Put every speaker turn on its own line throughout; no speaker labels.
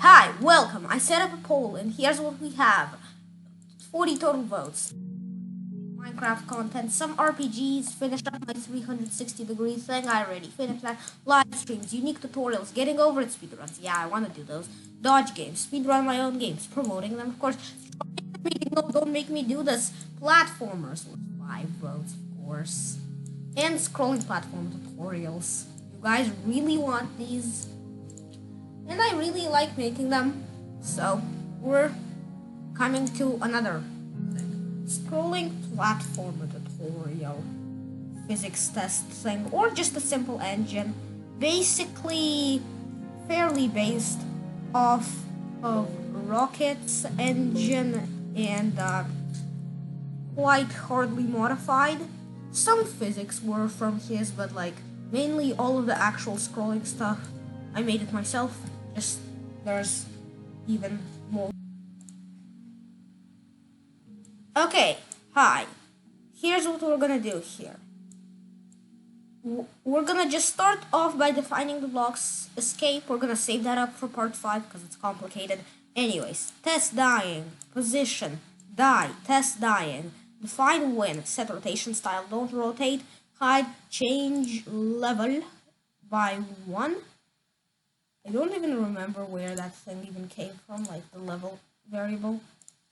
Hi, welcome. I set up a poll and here's what we have. 40 total votes. Minecraft content, some RPGs, finished up my 360-degree thing, I already finished that. Live streams, unique tutorials, getting over it, speedruns, yeah, I want to do those. Dodge games, speedrun my own games, promoting them, of course. No, don't make me do this. Platformers with 5 votes, of course. And scrolling platform tutorials. You guys really want these? And I really like making them, so we're coming to another thing. Scrolling platform tutorial, physics test thing, or just a simple engine, basically fairly based off of Rocket's engine and quite hardly modified. Some physics were from his, but like mainly all of the actual scrolling stuff I made it myself. Just there's even more. Okay, hi. Here's what we're gonna do here. We're gonna just start off by defining the blocks escape. We're gonna save that up for part 5 because it's complicated. Anyways, test dying, position, die, test dying, define win, set rotation style, don't rotate, hide, change level by 1. I don't even remember where that thing even came from, like the level variable.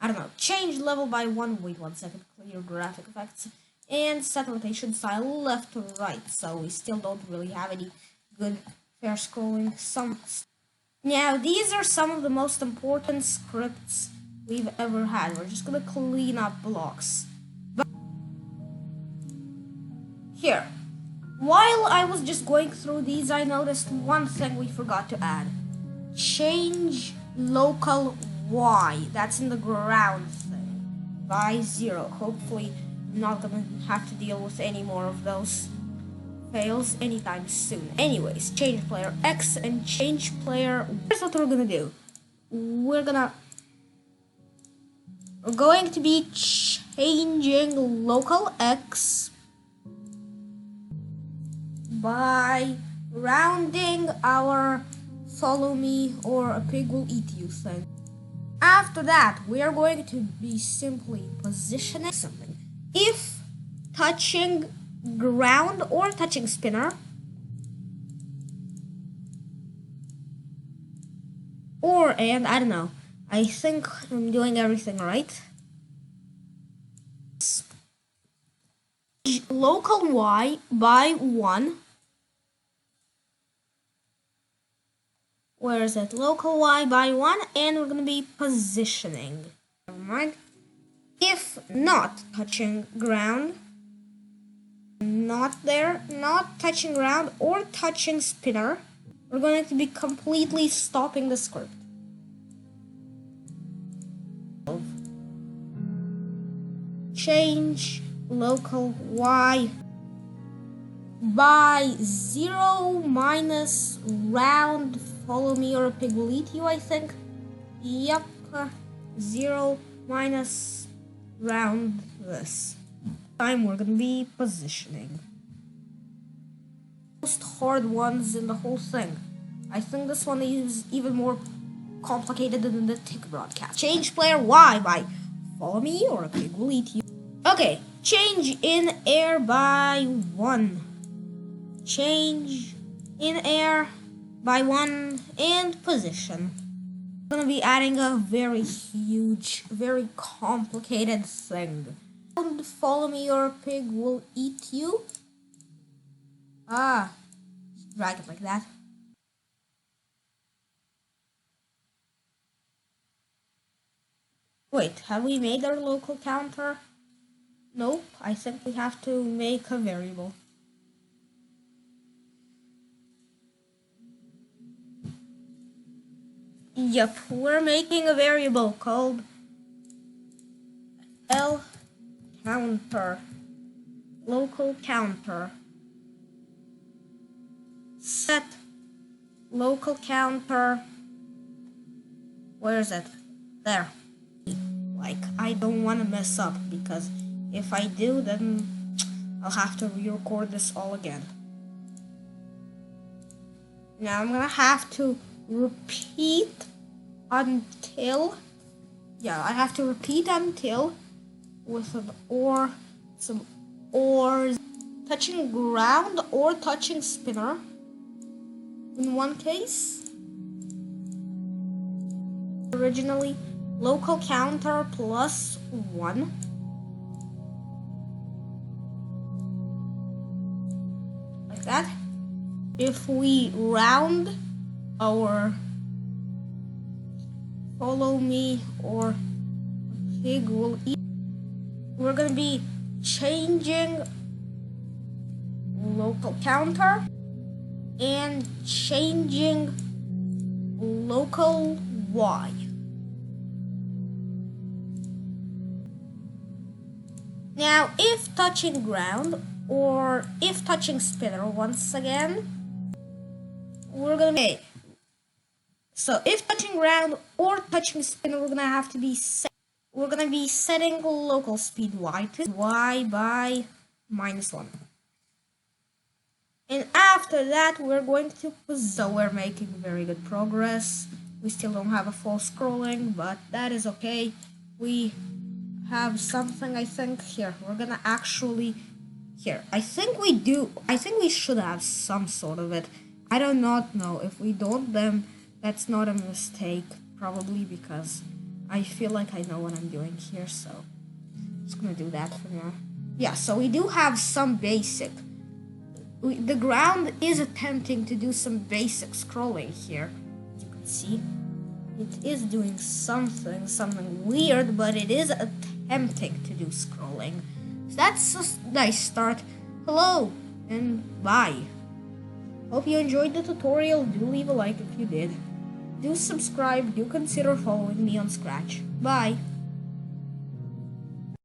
I don't know. Change level by 1. Wait 1 second. Clear graphic effects. And set rotation style left to right. So we still don't really have any good fair scrolling. Now these are some of the most important scripts we've ever had. We're just gonna clean up blocks. But here. While I was just going through these, I noticed one thing we forgot to add. Change local Y. That's in the ground thing. By 0. Hopefully, I'm not gonna have to deal with any more of those fails anytime soon. Anyways, change player X and change player. Here's what we're gonna do. We're going to be changing local X by rounding our follow me or a pig will eat you thing. After that, we are going to be simply positioning something. If touching ground or touching spinner, and I don't know, I think I'm doing everything right. Local Y by 1. Where is it? Local Y by 1, and we're gonna be positioning. Never mind. If not touching ground, not there, not touching ground or touching spinner, we're going to be completely stopping the script. Change local Y by 0 minus round follow me or a pig will eat you, I think. Yep, 0 minus round this. Time we're gonna be positioning. Most hard ones in the whole thing. I think this one is even more complicated than the tick broadcast. Change player Y by follow me or a pig will eat you. Okay, change in air by 1. Change in air by 1 and position. I'm gonna be adding a very huge, very complicated thing. Don't follow me or a pig will eat you. Just drag it like that. Wait, have we made our local counter? Nope, I think we have to make a variable. Yep, we're making a variable called L counter, local counter. Set local counter. Where is it? There. Like, I don't want to mess up because if I do, then I'll have to re-record this all again. Now I'm gonna have to repeat until, yeah, I have to repeat until with an or, some ors, touching ground or touching spinner. In one case, originally local counter +1. Like that. If we round our follow me or pig will eat, we're gonna be changing local counter and changing local y. Now, if touching ground or if touching spinner once again, we're gonna make. So if touching ground or touching spinner, we're gonna have to be we're gonna be setting local speed y to y by -1. And after that, we're going to, so we're making very good progress. We still don't have a full scrolling, but that is okay. We have something, I think. Here, we're gonna actually, here, I think we do. I think we should have some sort of it. I do not know. If we don't, then that's not a mistake, probably, because I feel like I know what I'm doing here, so I'm just gonna do that for now. Yeah, so we do have some basic. The ground is attempting to do some basic scrolling here. As you can see, it is doing something weird, but it is attempting to do scrolling. So that's a nice start. Hello and bye. Hope you enjoyed the tutorial. Do leave a like if you did. Do subscribe. Do consider following me on Scratch. Bye.